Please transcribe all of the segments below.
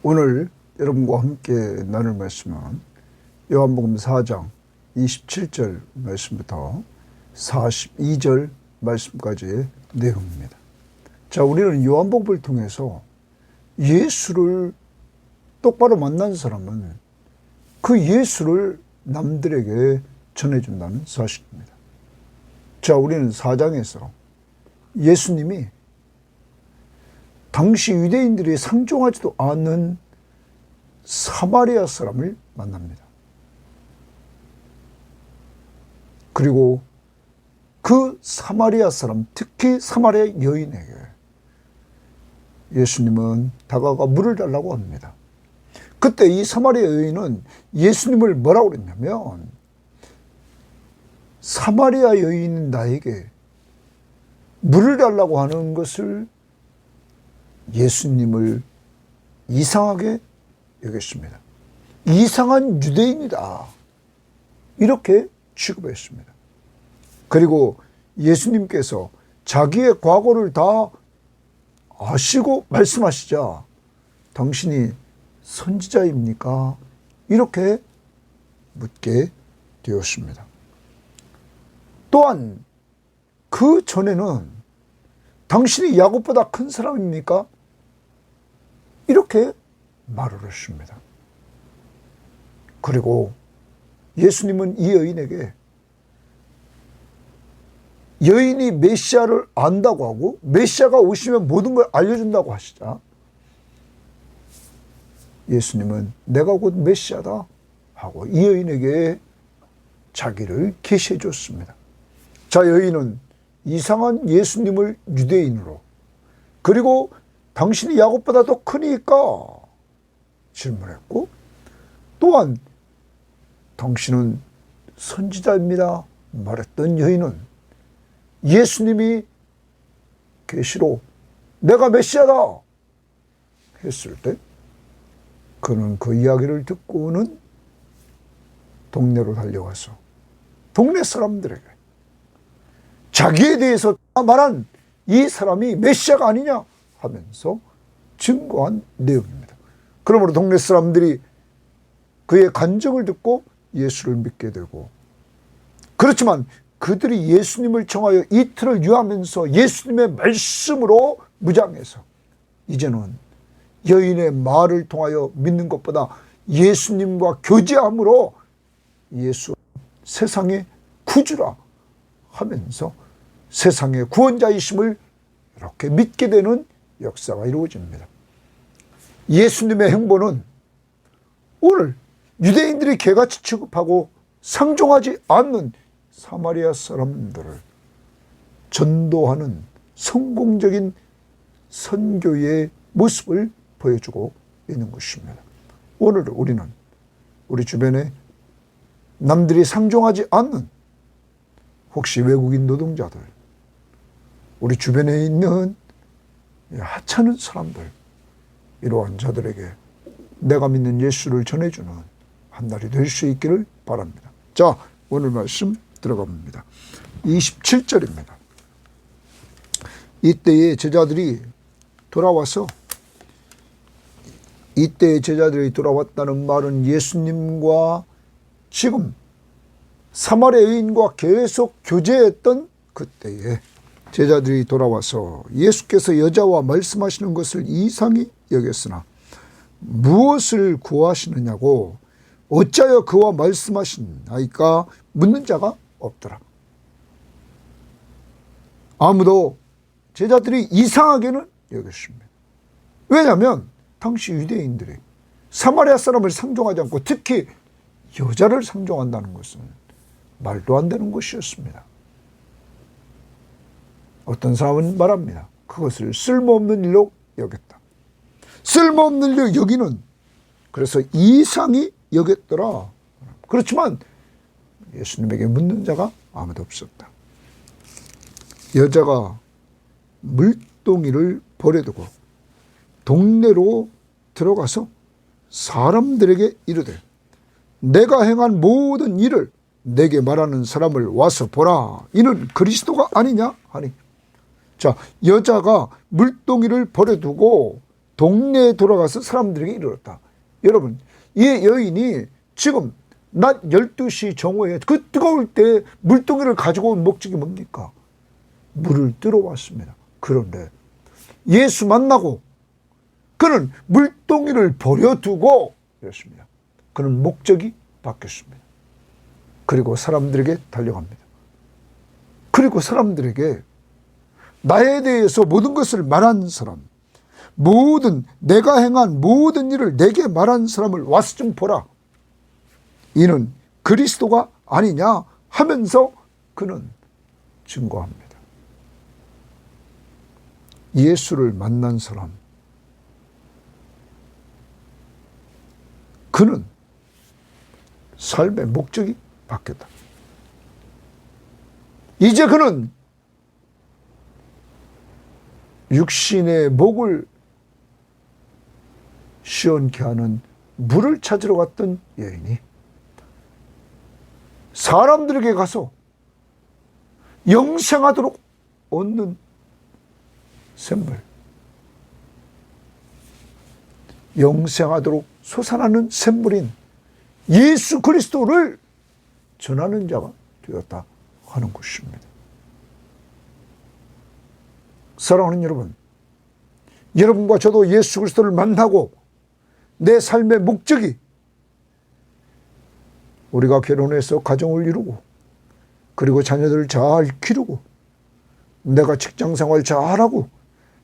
오늘 여러분과 함께 나눌 말씀은 요한복음 4장 27절 말씀부터 42절 말씀까지의 내용입니다. 자, 우리는 요한복음을 통해서 예수를 똑바로 만난 사람은 그 예수를 남들에게 전해준다는 사실입니다. 자, 우리는 4장에서 예수님이 당시 유대인들이 상종하지도 않는 사마리아 사람을 만납니다. 그리고 그 사마리아 사람, 특히 사마리아 여인에게 예수님은 다가가 물을 달라고 합니다. 그때 이 사마리아 여인은 예수님을 뭐라고 그랬냐면, 사마리아 여인은 나에게 물을 달라고 하는 것을 예수님을 이상하게 여겼습니다. 이상한 유대인이다, 이렇게 취급했습니다. 그리고 예수님께서 자기의 과거를 다 아시고 말씀하시자 당신이 선지자입니까? 이렇게 묻게 되었습니다. 또한 그 전에는 당신이 야곱보다 큰 사람입니까? 이렇게 말을 했습니다. 그리고 예수님은 이 여인에게 여인이 메시아를 안다고 하고 메시아가 오시면 모든 걸 알려준다고 하시자 예수님은 내가 곧 메시아다 하고 이 여인에게 자기를 계시해 줬습니다. 자, 여인은 이상한 예수님을 유대인으로, 그리고 당신이 야곱보다 더 크니까 질문했고, 또한 당신은 선지자입니다 말했던 여인은 예수님이 계시로 내가 메시아다 했을 때 그는 그 이야기를 듣고는 동네로 달려가서 동네 사람들에게 자기에 대해서 말한 이 사람이 메시아가 아니냐 하면서 증거한 내용입니다. 그러므로 동네 사람들이 그의 간증을 듣고 예수를 믿게 되고, 그렇지만 그들이 예수님을 청하여 이틀을 유하면서 예수님의 말씀으로 무장해서 이제는 여인의 말을 통하여 믿는 것보다 예수님과 교제함으로 예수 세상의 구주라 하면서 세상의 구원자이심을 이렇게 믿게 되는 역사가 이루어집니다. 예수님의 행보는 오늘 유대인들이 개같이 취급하고 상종하지 않는 사마리아 사람들을 전도하는 성공적인 선교의 모습을 보여주고 있는 것입니다. 오늘 우리는 우리 주변에 남들이 상종하지 않는 혹시 외국인 노동자들, 우리 주변에 있는 하찮은 사람들, 이러한 자들에게 내가 믿는 예수를 전해주는 한 날이 될 수 있기를 바랍니다. 자, 오늘 말씀 들어갑니다. 27절입니다. 이때의 제자들이 돌아왔다는 말은 예수님과 지금 사마리아 여인과 계속 교제했던 그때에 제자들이 돌아와서 예수께서 여자와 말씀하시는 것을 이상히 여겼으나 무엇을 구하시느냐고 어찌하여 그와 말씀하시나이까 묻는 자가 없더라. 아무도 제자들이 이상하게는 여겼습니다. 왜냐하면 당시 유대인들이 사마리아 사람을 상종하지 않고 특히 여자를 상종한다는 것은 말도 안 되는 것이었습니다. 어떤 사람은 말합니다. 그것을 쓸모없는 일로 여겼다. 쓸모없는 일로 여기는, 그래서 이상히 여겼더라. 그렇지만 예수님에게 묻는 자가 아무도 없었다. 여자가 물동이를 버려두고 동네로 들어가서 사람들에게 이르되 내가 행한 모든 일을 내게 말하는 사람을 와서 보라. 이는 그리스도가 아니냐 하니. 자, 여자가 물동이를 버려두고 동네에 돌아가서 사람들에게 이르렀다. 여러분, 이 여인이 지금 낮 12시 정오에 그 뜨거울 때 물동이를 가지고 온 목적이 뭡니까? 물을 뜨러 왔습니다. 그런데 예수 만나고 그는 물동이를 버려두고 이랬습니다. 그는 목적이 바뀌었습니다. 그리고 사람들에게 달려갑니다. 그리고 사람들에게 나에 대해서 모든 것을 말한 사람, 내가 행한 모든 일을 내게 말한 사람을 와서 좀 보라. 이는 그리스도가 아니냐 하면서 그는 증거합니다. 예수를 만난 사람, 그는 삶의 목적이 바뀌었다. 이제 그는 육신의 목을 시원케 하는 물을 찾으러 갔던 여인이 사람들에게 가서 영생하도록 얻는 샘물, 영생하도록 솟아나는 샘물인 예수 그리스도를 전하는 자가 되었다 하는 것입니다. 사랑하는 여러분, 여러분과 저도 예수 그리스도를 만나고 내 삶의 목적이 우리가 결혼해서 가정을 이루고 그리고 자녀들을 잘 기르고 내가 직장생활 잘하고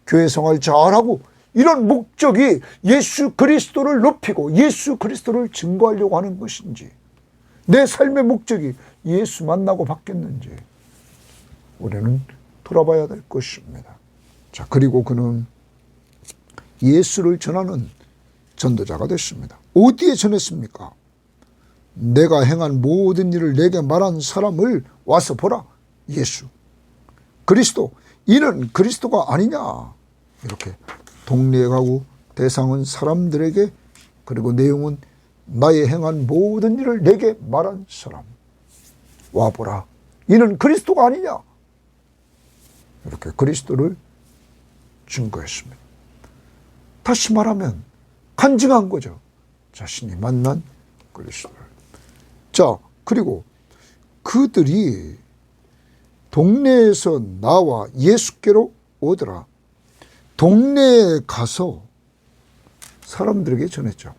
교회생활 잘하고 이런 목적이 예수 그리스도를 높이고 예수 그리스도를 증거하려고 하는 것인지, 내 삶의 목적이 예수 만나고 바뀌었는지 우리는 돌아봐야 될 것입니다. 자, 그리고 그는 예수를 전하는 전도자가 됐습니다. 어디에 전했습니까? 내가 행한 모든 일을 내게 말한 사람을 와서 보라. 예수 그리스도, 이는 그리스도가 아니냐. 이렇게 동네에 가고 대상은 사람들에게, 그리고 내용은 나의 행한 모든 일을 내게 말한 사람 와보라. 이는 그리스도가 아니냐. 이렇게 그리스도를 증거했습니다. 다시 말하면 간증한 거죠. 자신이 만난 그리스도를. 자, 그리고 그들이 동네에서 나와 예수께로 오더라. 동네에 가서 사람들에게 전했죠.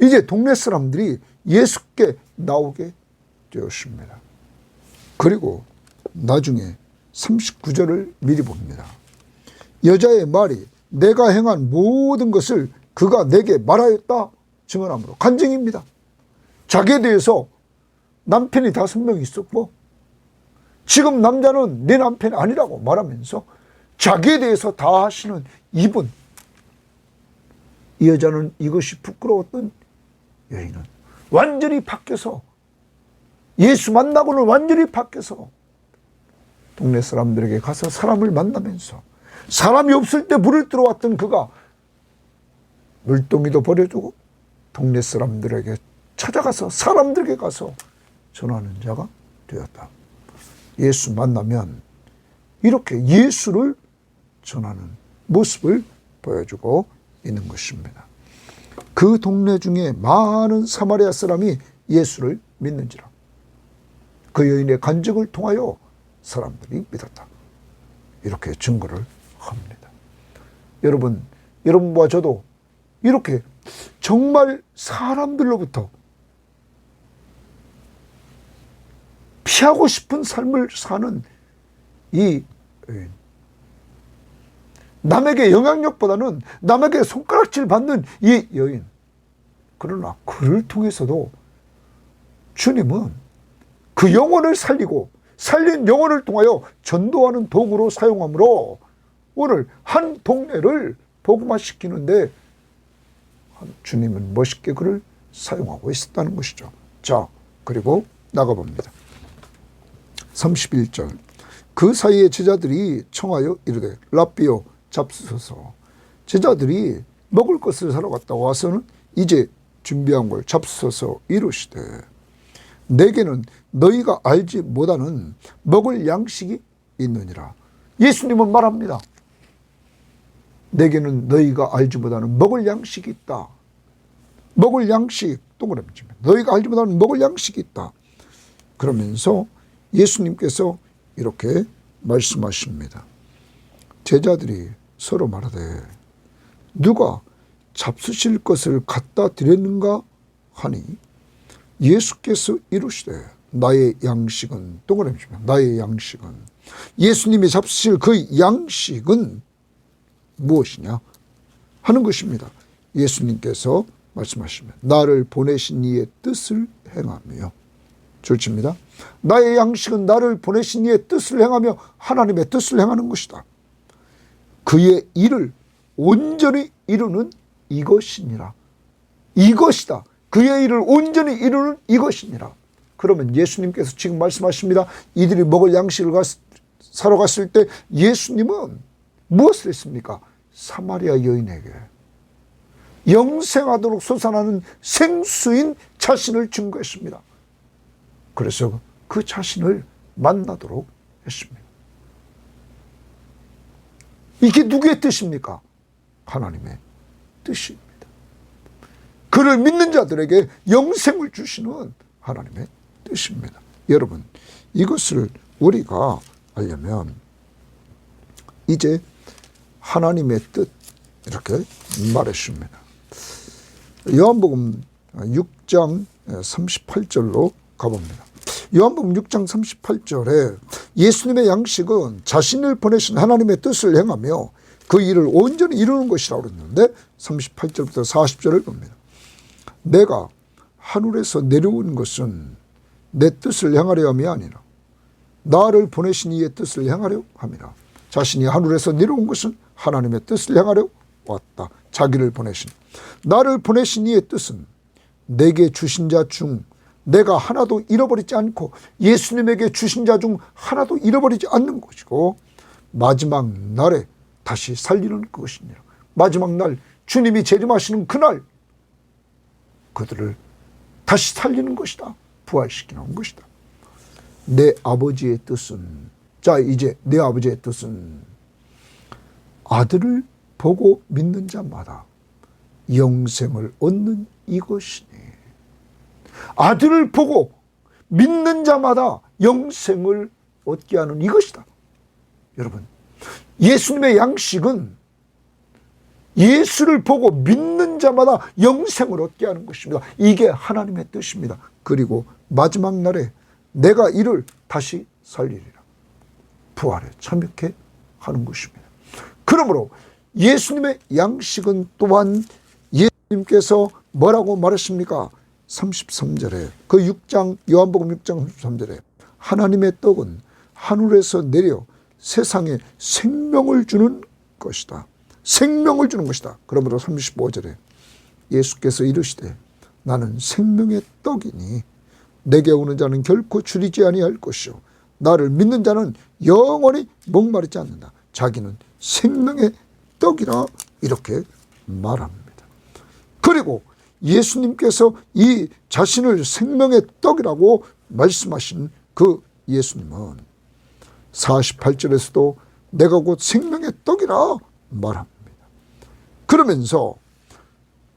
이제 동네 사람들이 예수께 나오게 되었습니다. 그리고 나중에 39절을 미리 봅니다. 여자의 말이 내가 행한 모든 것을 그가 내게 말하였다 증언함으로, 간증입니다. 자기에 대해서 남편이 5명 있었고 지금 남자는 내 남편이 아니라고 말하면서 자기에 대해서 다 하시는 이분. 이 여자는 이것이 부끄러웠던 여인은 완전히 바뀌어서, 예수 만나고는 완전히 바뀌어서 동네 사람들에게 가서 사람을 만나면서, 사람이 없을 때 물을 들어왔던 그가 물동이도 버려두고 동네 사람들에게 찾아가서 사람들에게 가서 전하는 자가 되었다. 예수 만나면 이렇게 예수를 전하는 모습을 보여주고 있는 것입니다. 그 동네 중에 많은 사마리아 사람이 예수를 믿는지라. 그 여인의 간증을 통하여 사람들이 믿었다. 이렇게 증거를 합니다. 여러분과 저도 이렇게 정말 사람들로부터 피하고 싶은 삶을 사는 이 여인, 남에게 영향력보다는 남에게 손가락질 받는 이 여인, 그러나 그를 통해서도 주님은 그 영혼을 살리고 살린 영혼을 통하여 전도하는 도구로 사용하므로 오늘 한 동네를 복음화시키는데 주님은 멋있게 그를 사용하고 있었다는 것이죠. 자, 그리고 나가봅니다. 31절. 그 사이에 제자들이 청하여 이르되 랍비여 잡수소서. 제자들이 먹을 것을 사러 갔다 와서는 이제 준비한 걸 잡수소서 이르시되 내게는 너희가 알지 못하는 먹을 양식이 있느니라. 예수님은 말합니다. 내게는 너희가 알지 못하는 먹을 양식이 있다. 먹을 양식, 동그라미 치면 너희가 알지 못하는 먹을 양식이 있다. 그러면서 예수님께서 이렇게 말씀하십니다. 제자들이 서로 말하되 누가 잡수실 것을 갖다 드렸는가 하니 예수께서 이르시되 나의 양식은, 동그라미 치면 나의 양식은, 예수님이 잡수실 그 양식은 무엇이냐 하는 것입니다. 예수님께서 말씀하시면 나를 보내신 이의 뜻을 행하며, 좋습니다. 나의 양식은 나를 보내신 이의 뜻을 행하며 하나님의 뜻을 행하는 것이다. 그의 일을 온전히 이루는 이것이니라. 이것이다. 그의 일을 온전히 이루는 이것이니라. 그러면 예수님께서 지금 말씀하십니다. 이들이 먹을 양식을 사러 갔을 때 예수님은 무엇을 했습니까? 사마리아 여인에게 영생하도록 솟아나는 생수인 자신을 증거했습니다. 그래서 그 자신을 만나도록 했습니다. 이게 누구의 뜻입니까? 하나님의 뜻입니다. 그를 믿는 자들에게 영생을 주시는 하나님의 뜻입니다. 여러분, 이것을 우리가 알려면 이제 하나님의 뜻 이렇게 말했습니다. 요한복음 6장 38절로 가봅니다. 요한복음 6장 38절에 예수님의 양식은 자신을 보내신 하나님의 뜻을 행하며 그 일을 온전히 이루는 것이라고 그랬는데 38절부터 40절을 봅니다. 내가 하늘에서 내려온 것은 내 뜻을 행하려 함이 아니라 나를 보내신 이의 뜻을 행하려 함이라. 자신이 하늘에서 내려온 것은 하나님의 뜻을 행하려 왔다. 자기를 보내신, 나를 보내신 이의 뜻은 내게 주신 자 중 내가 하나도 잃어버리지 않고 예수님에게 주신 자 중 하나도 잃어버리지 않는 것이고 마지막 날에 다시 살리는 것이니라. 마지막 날 주님이 재림하시는 그날 그들을 다시 살리는 것이다. 부활시키는 것이다. 내 아버지의 뜻은, 자 이제 내 아버지의 뜻은 아들을 보고 믿는 자마다 영생을 얻는 이것이니, 아들을 보고 믿는 자마다 영생을 얻게 하는 이것이다. 여러분, 예수님의 양식은 예수를 보고 믿는 자마다 영생을 얻게 하는 것입니다. 이게 하나님의 뜻입니다. 그리고 마지막 날에 내가 이를 다시 살리리라. 부활에 참여케 하는 것입니다. 그러므로 예수님의 양식은 또한 예수님께서 뭐라고 말했습니까? 33절에 그 6장 요한복음 6장 33절에 하나님의 떡은 하늘에서 내려 세상에 생명을 주는 것이다. 생명을 주는 것이다. 그러므로 35절에 예수께서 이르시되 나는 생명의 떡이니 내게 오는 자는 결코 줄이지 아니할 것이요 나를 믿는 자는 영원히 목마르지 않는다. 자기는 생명의 떡이라 이렇게 말합니다. 그리고 예수님께서 이 자신을 생명의 떡이라고 말씀하신 그 예수님은 48절에서도 내가 곧 생명의 떡이라 말합니다. 그러면서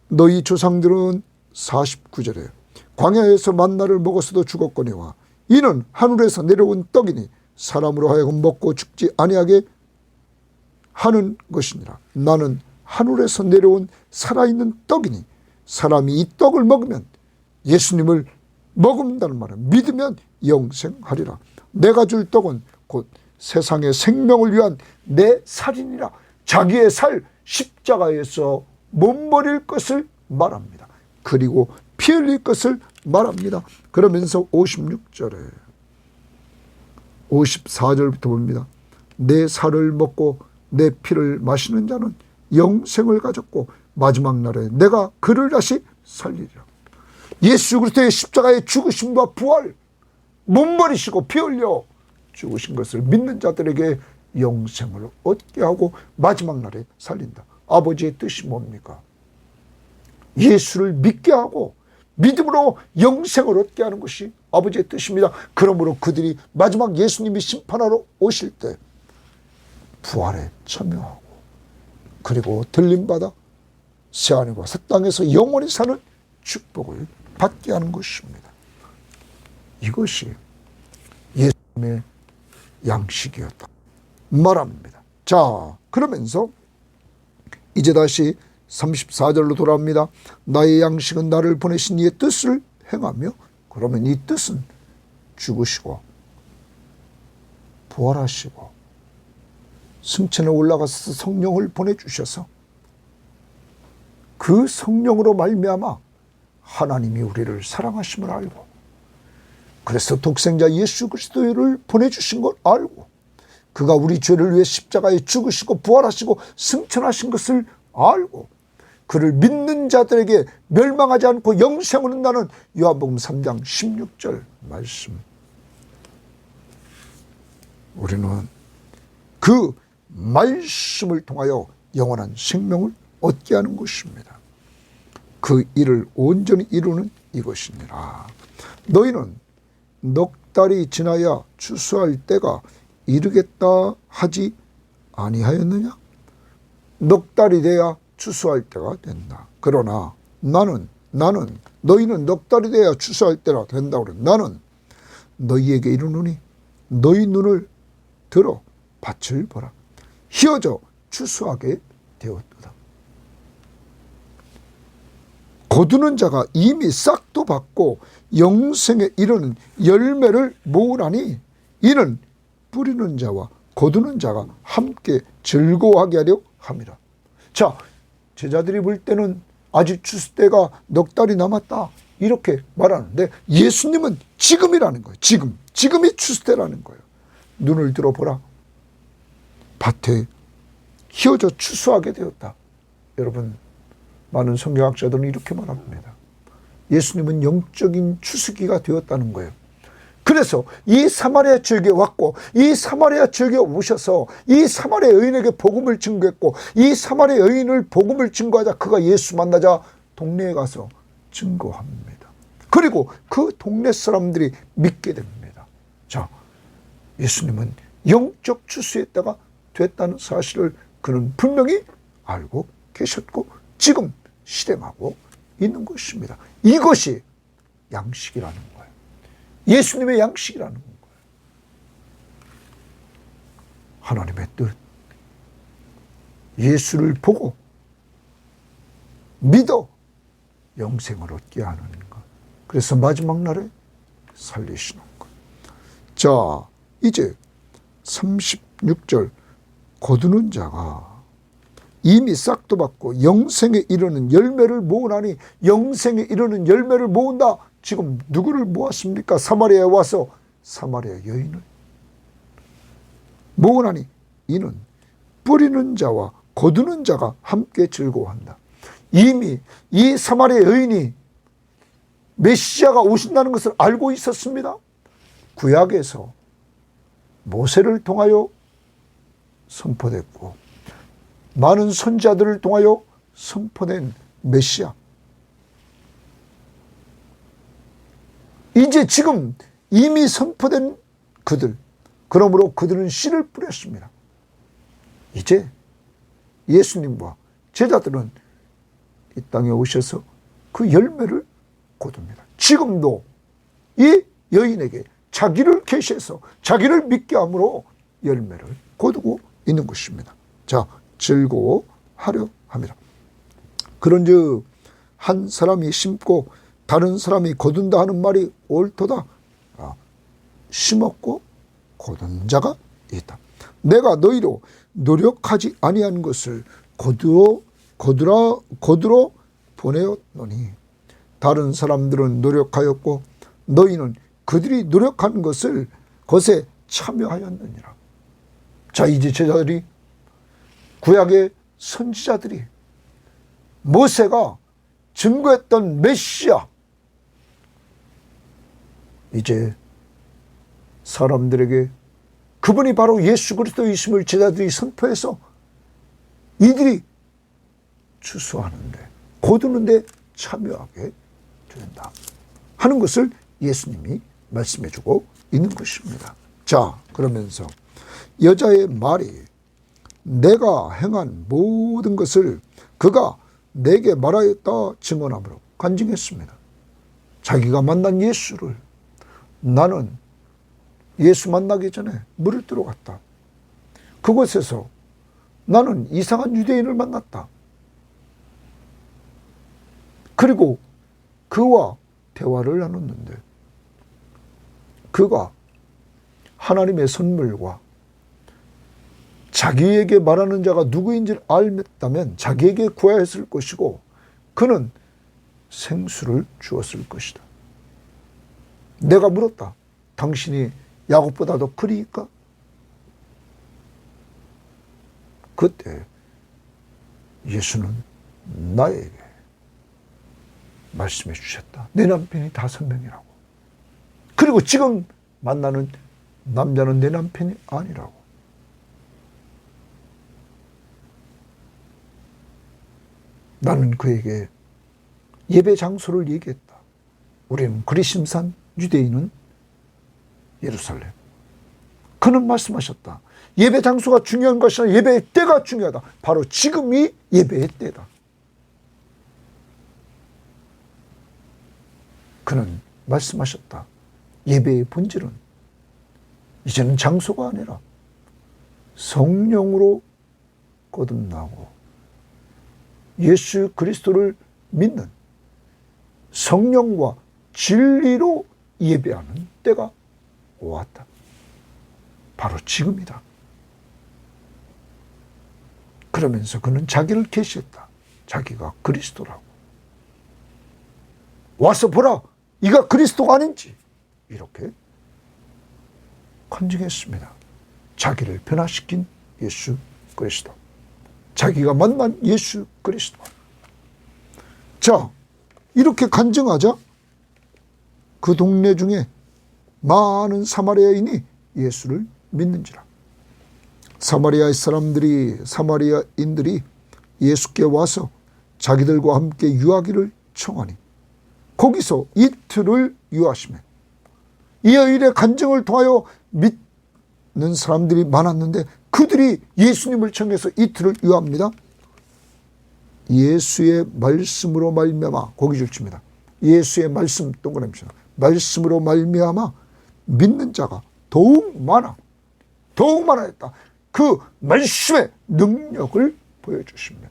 너희 조상들은 49절에 광야에서 만나를 먹었어도 죽었거니와 이는 하늘에서 내려온 떡이니 사람으로 하여금 먹고 죽지 아니하게 하는 것이니라. 나는 하늘에서 내려온 살아있는 떡이니 사람이 이 떡을 먹으면, 예수님을 먹는다는 말은 믿으면 영생하리라. 내가 줄 떡은 곧 세상의 생명을 위한 내 살이니라. 자기의 살 십자가에서 못 버릴 것을 말합니다. 그리고 피 흘릴 것을 말합니다. 그러면서 56절에 54절부터 봅니다. 내 살을 먹고 내 피를 마시는 자는 영생을 가졌고 마지막 날에 내가 그를 다시 살리리라. 예수 그리스도의 십자가의 죽으심과 부활, 못 버리시고 피 흘려 죽으신 것을 믿는 자들에게 영생을 얻게 하고 마지막 날에 살린다. 아버지의 뜻이 뭡니까? 예수를 믿게 하고 믿음으로 영생을 얻게 하는 것이 아버지의 뜻입니다. 그러므로 그들이 마지막 예수님이 심판하러 오실 때 부활에 참여하고 그리고 들림받아 새하늘과 새 땅에서 영원히 사는 축복을 받게 하는 것입니다. 이것이 예수님의 양식이었다 말합니다. 자, 그러면서 이제 다시 34절로 돌아옵니다. 나의 양식은 나를 보내신 이의 뜻을 행하며, 그러면 이 뜻은 죽으시고 부활하시고 승천에 올라가서 성령을 보내주셔서 그 성령으로 말미암아 하나님이 우리를 사랑하심을 알고, 그래서 독생자 예수 그리스도를 보내주신 걸 알고, 그가 우리 죄를 위해 십자가에 죽으시고 부활하시고 승천하신 것을 알고, 그를 믿는 자들에게 멸망하지 않고 영생을 얻는다는 요한복음 3장 16절 말씀. 우리는 그 말씀을 통하여 영원한 생명을 얻게 하는 것입니다. 그 일을 온전히 이루는 이것이니라. 너희는 넉 달이 지나야 추수할 때가 이르겠다 하지 아니하였느냐? 넉 달이 돼야 추수할 때가 된다. 그러나 나는 너희는 넉 달이 돼야 추수할 때가 된다 그래. 나는 너희에게 이르노니 너희 눈을 들어 밭을 보라. 희어져 추수하게 되었도다. 거두는 자가 이미 싹도 받고 영생에 이르는 열매를 모으나니 이는 뿌리는 자와 거두는 자가 함께 즐거워하게 하려 함이라. 자, 제자들이 볼 때는 아직 추수 때가 넉 달이 남았다 이렇게 말하는데, 예수님은 지금이라는 거예요. 지금이 추수 때라는 거예요. 눈을 들어보라. 밭에 희어져 추수하게 되었다. 여러분, 많은 성경학자들은 이렇게 말합니다. 예수님은 영적인 추수기가 되었다는 거예요. 그래서 이 사마리아 지역에 왔고, 이 사마리아 지역에 오셔서 이 사마리아 여인에게 복음을 증거했고, 이 사마리아 여인을 복음을 증거하자 그가 예수 만나자 동네에 가서 증거합니다. 그리고 그 동네 사람들이 믿게 됩니다. 자, 예수님은 영적 추수했다가 됐다는 사실을 그는 분명히 알고 계셨고 지금 실행하고 있는 것입니다. 이것이 양식이라는 거예요. 예수님의 양식이라는 거예요. 하나님의 뜻, 예수를 보고 믿어 영생을 얻게 하는 것. 그래서 마지막 날에 살리시는 것. 자, 이제 36절, 거두는 자가 이미 싹도 받고 영생에 이르는 열매를 모으나니, 영생에 이르는 열매를 모은다. 지금 누구를 모았습니까? 사마리아에 와서 사마리아 여인을 모으나니 이는 뿌리는 자와 거두는 자가 함께 즐거워한다. 이미 이 사마리아 여인이 메시아가 오신다는 것을 알고 있었습니다. 구약에서 모세를 통하여 선포됐고 많은 선지자들을 통하여 선포된 메시아, 이제 지금 이미 선포된 그들, 그러므로 그들은 씨를 뿌렸습니다. 이제 예수님과 제자들은 이 땅에 오셔서 그 열매를 거둡니다. 지금도 이 여인에게 자기를 계시해서 자기를 믿게 함으로 열매를 거두고 있는 것입니다. 자, 즐거워하려 합니다. 그런즉 한 사람이 심고 다른 사람이 거둔다 하는 말이 옳도다. 심었고 거둔 자가 있다. 내가 너희로 노력하지 아니한 것을 거두러 보내었노니 다른 사람들은 노력하였고 너희는 그들이 노력한 것에 참여하였느니라. 자, 이제 제자들이, 구약의 선지자들이, 모세가 증거했던 메시아, 이제 사람들에게 그분이 바로 예수 그리스도이심을 제자들이 선포해서 이들이 추수하는데, 거두는데 참여하게 된다 하는 것을 예수님이 말씀해주고 있는 것입니다. 자, 그러면서 여자의 말이 내가 행한 모든 것을 그가 내게 말하였다 증언함으로 간증했습니다. 자기가 만난 예수를, 나는 예수 만나기 전에 물을 뜨러 갔다. 그곳에서 나는 이상한 유대인을 만났다. 그리고 그와 대화를 나눴는데 그가 하나님의 선물과 자기에게 말하는 자가 누구인지를 알았다면 자기에게 구하였을 것이고 그는 생수를 주었을 것이다. 내가 물었다. 당신이 야곱보다 더 크리니까? 그때 예수는 나에게 말씀해 주셨다. 내 남편이 5명이라고. 그리고 지금 만나는 남자는 내 남편이 아니라고. 나는 그에게 예배 장소를 얘기했다. 우리는 그리심산, 유대인은 예루살렘. 그는 말씀하셨다. 예배 장소가 중요한 것이 아니라 예배의 때가 중요하다. 바로 지금이 예배의 때다. 그는 말씀하셨다. 예배의 본질은 이제는 장소가 아니라 성령으로 거듭나고 예수 그리스도를 믿는 성령과 진리로 예배하는 때가 왔다. 바로 지금이다. 그러면서 그는 자기를 계시했다. 자기가 그리스도라고. 와서 보라. 이가 그리스도가 아닌지. 이렇게 간증했습니다. 자기를 변화시킨 예수 그리스도. 자기가 만난 예수 그리스도. 자, 이렇게 간증하자 그 동네 중에 많은 사마리아인이 예수를 믿는지라. 사마리아인들이 예수께 와서 자기들과 함께 유하기를 청하니 거기서 이틀을 유하시매 이 일의 간증을 통하여 믿는 사람들이 많았는데 그들이 예수님을 청해서 이틀을 유합니다. 예수의 말씀으로 말미암아, 고기 줄칩니다. 예수의 말씀, 동그라미 쳐. 말씀으로 말미암아 믿는 자가 더욱 많아졌다. 그 말씀의 능력을 보여주십니다.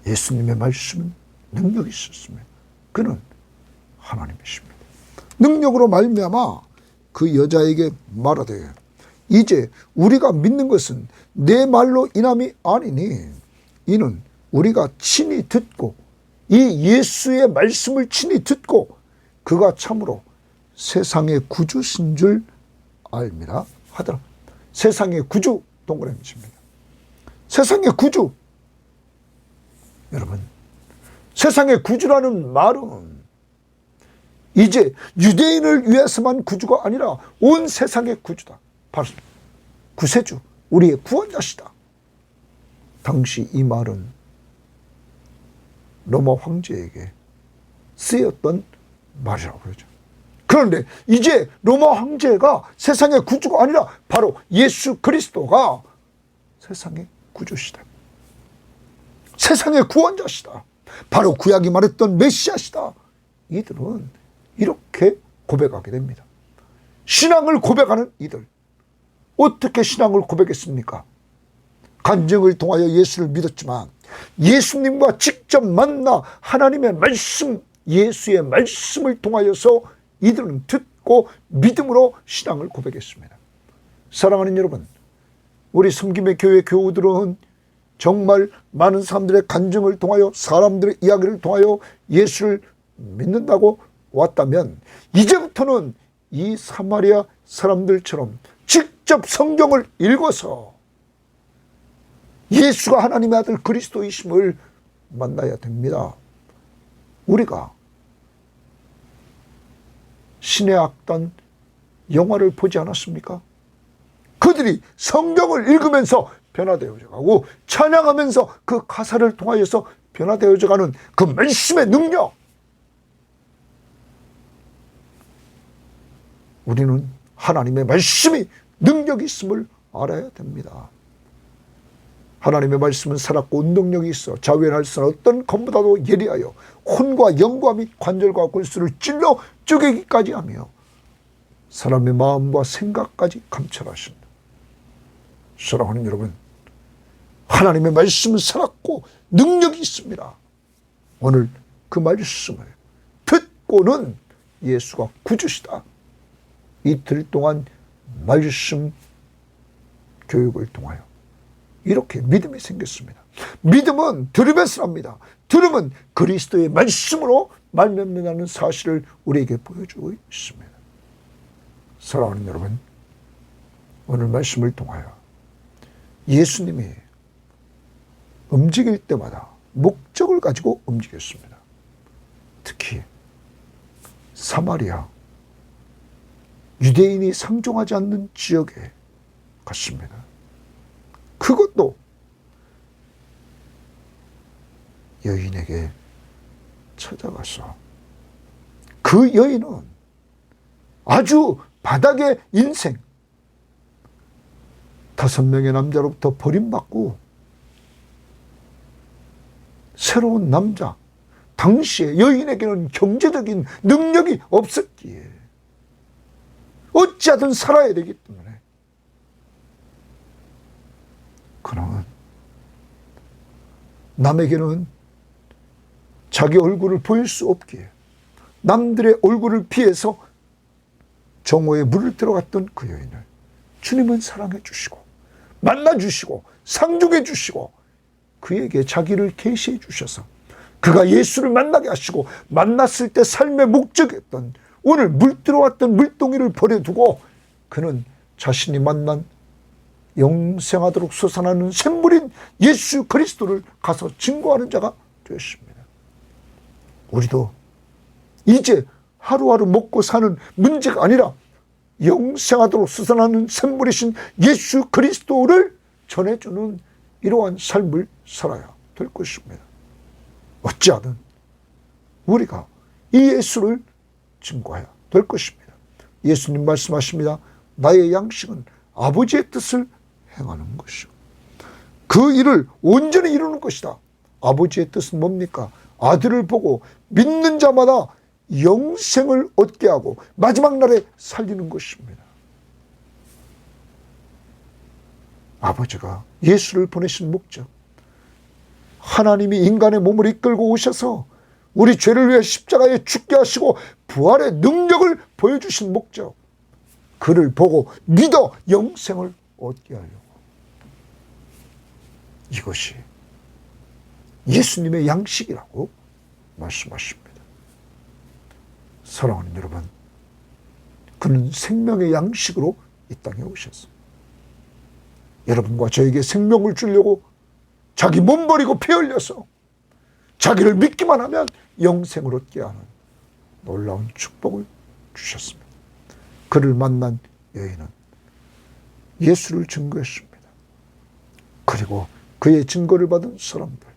예수님의 말씀은 능력이 있었습니다. 그는 하나님이십니다. 능력으로 말미암아 그 여자에게 말하되 이제 우리가 믿는 것은 내 말로 인함이 아니니 이는 우리가 친히 듣고 이 예수의 말씀을 친히 듣고 그가 참으로 세상의 구주신 줄 알미라 하더라. 세상의 구주, 동그라미 칩니다. 세상의 구주. 여러분, 세상의 구주라는 말은 이제 유대인을 위해서만 구주가 아니라 온 세상의 구주다. 바로 구세주, 우리의 구원자시다. 당시 이 말은 로마 황제에게 쓰였던 말이라고 그러죠. 그런데 이제 로마 황제가 세상의 구주가 아니라 바로 예수 그리스도가 세상의 구주시다. 세상의 구원자시다. 바로 구약이 말했던 메시아시다. 이들은 이렇게 고백하게 됩니다. 신앙을 고백하는 이들. 어떻게 신앙을 고백했습니까? 간증을 통하여 예수를 믿었지만 예수님과 직접 만나 하나님의 말씀, 예수의 말씀을 통하여서 이들은 듣고 믿음으로 신앙을 고백했습니다. 사랑하는 여러분, 우리 섬김의 교회 교우들은 정말 많은 사람들의 간증을 통하여 사람들의 이야기를 통하여 예수를 믿는다고 왔다면 이제부터는 이 사마리아 사람들처럼 직접 성경을 읽어서 예수가 하나님의 아들 그리스도이심을 만나야 됩니다. 우리가 신의 악단 영화를 보지 않았습니까? 그들이 성경을 읽으면서 변화되어져 가고 찬양하면서 그 가사를 통하여서 변화되어져 가는 그 말씀의 능력. 우리는 하나님의 말씀이 능력이 있음을 알아야 됩니다. 하나님의 말씀은 살았고 운동력이 있어 자위할 수는 어떤 검보다도 예리하여 혼과 영과 및 관절과 골수를 찔러 쪼개기까지 하며 사람의 마음과 생각까지 감찰하신다. 사랑하는 여러분, 하나님의 말씀은 살았고 능력이 있습니다. 오늘 그 말씀을 듣고는 예수가 구주시다. 이틀 동안 말씀 교육을 통하여 이렇게 믿음이 생겼습니다. 믿음은 들으면서 납니다. 들음은 그리스도의 말씀으로 말미암는다는 사실을 우리에게 보여주고 있습니다. 사랑하는 여러분, 오늘 말씀을 통하여 예수님이 움직일 때마다 목적을 가지고 움직였습니다. 특히 사마리아, 유대인이 상종하지 않는 지역에 갔습니다. 그것도 여인에게 찾아가서 그 여인은 아주 바닥의 인생, 5명의 남자로부터 버림받고 새로운 남자, 당시에 여인에게는 경제적인 능력이 없었기에 어찌하든 살아야 되기 때문에 그는 남에게는 자기 얼굴을 보일 수 없기에 남들의 얼굴을 피해서 정오에 물을 들어갔던 그 여인을 주님은 사랑해 주시고 만나 주시고 상종해 주시고 그에게 자기를 계시해 주셔서 그가 예수를 만나게 하시고 만났을 때 삶의 목적이었던 오늘 물 들어왔던 물동이를 버려두고 그는 자신이 만난 영생하도록 솟아나는 샘물인 예수 그리스도를 가서 증거하는 자가 되었습니다. 우리도 이제 하루하루 먹고 사는 문제가 아니라 영생하도록 솟아나는 샘물이신 예수 그리스도를 전해주는 이러한 삶을 살아야 될 것입니다. 어찌하든 우리가 이 예수를 증거해야 될 것입니다. 예수님 말씀하십니다. 나의 양식은 아버지의 뜻을 행하는 것이요. 그 일을 온전히 이루는 것이다. 아버지의 뜻은 뭡니까? 아들을 보고 믿는 자마다 영생을 얻게 하고 마지막 날에 살리는 것입니다. 아버지가 예수를 보내신 목적, 하나님이 인간의 몸을 이끌고 오셔서 우리 죄를 위해 십자가에 죽게 하시고 부활의 능력을 보여주신 목적, 그를 보고 믿어 영생을 얻게 하려고. 이것이 예수님의 양식이라고 말씀하십니다. 사랑하는 여러분, 그는 생명의 양식으로 이 땅에 오셨습니다. 여러분과 저에게 생명을 주려고 자기 몸 버리고 피 흘려서 자기를 믿기만 하면 영생을 얻게 하는 놀라운 축복을 주셨습니다. 그를 만난 여인은 예수를 증거했습니다. 그리고 그의 증거를 받은 사람들,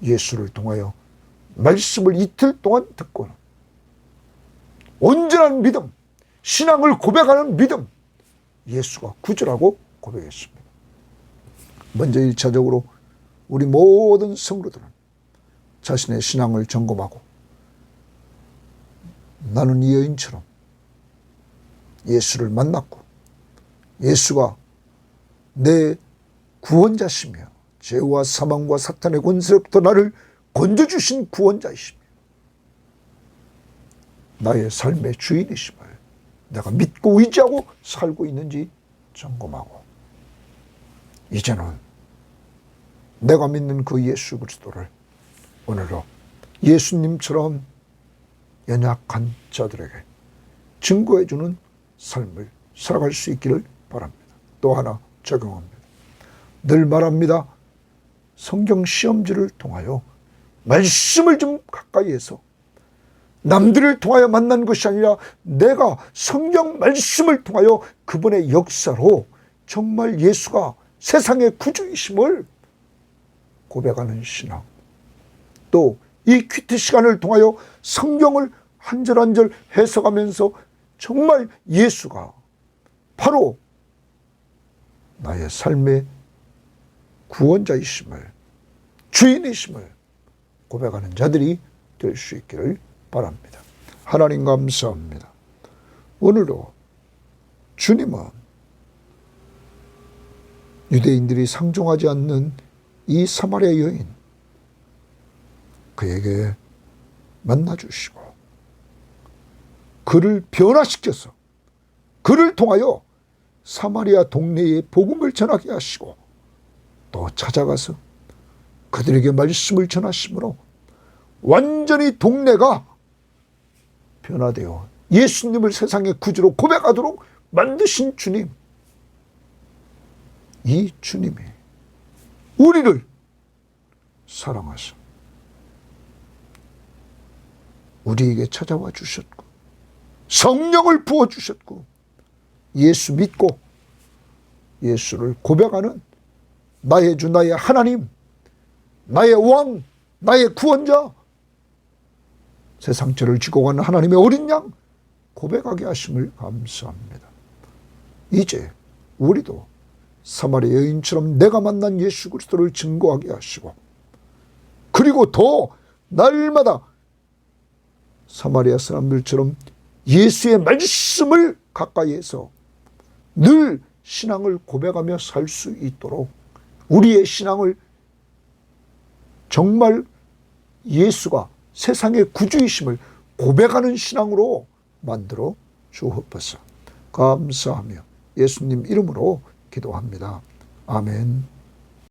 예수를 통하여 말씀을 이틀 동안 듣고는 온전한 믿음, 신앙을 고백하는 믿음, 예수가 구주라고 고백했습니다. 먼저 1차적으로 우리 모든 성도들은 자신의 신앙을 점검하고 나는 이 여인처럼 예수를 만났고 예수가 내 구원자시며 죄와 사망과 사탄의 권세로부터 나를 건져주신 구원자이시며 나의 삶의 주인이심을 내가 믿고 의지하고 살고 있는지 점검하고 이제는 내가 믿는 그 예수 그리스도를 오늘도 예수님처럼 연약한 자들에게 증거해주는 삶을 살아갈 수 있기를 바랍니다. 또 하나 적용합니다. 늘 말합니다. 성경 시험지를 통하여 말씀을 좀 가까이 해서 남들을 통하여 만난 것이 아니라 내가 성경 말씀을 통하여 그분의 역사로 정말 예수가 세상의 구주이심을 고백하는 신앙, 또 이 큐티 시간을 통하여 성경을 한 절 한 절 해석하면서 정말 예수가 바로 나의 삶의 구원자이심을, 주인이심을 고백하는 자들이 될 수 있기를 바랍니다. 하나님 감사합니다. 오늘도 주님은 유대인들이 상종하지 않는 이 사마리아 여인, 그에게 만나주시고 그를 변화시켜서 그를 통하여 사마리아 동네에 복음을 전하게 하시고 또 찾아가서 그들에게 말씀을 전하심으로 완전히 동네가 변화되어 예수님을 세상의 구주로 고백하도록 만드신 주님, 이 주님이 우리를 사랑하셔 우리에게 찾아와 주셨고 성령을 부어주셨고 예수 믿고 예수를 고백하는 나의 주, 나의 하나님, 나의 왕, 나의 구원자, 세상 죄를 지고 가는 하나님의 어린 양 고백하게 하심을 감사합니다. 이제 우리도 사마리아 여인처럼 내가 만난 예수 그리스도를 증거하게 하시고 그리고 더 날마다 사마리아 사람들처럼 예수의 말씀을 가까이에서 늘 신앙을 고백하며 살 수 있도록 우리의 신앙을 정말 예수가 세상의 구주이심을 고백하는 신앙으로 만들어 주옵소서. 감사하며 예수님 이름으로 기도합니다. 아멘.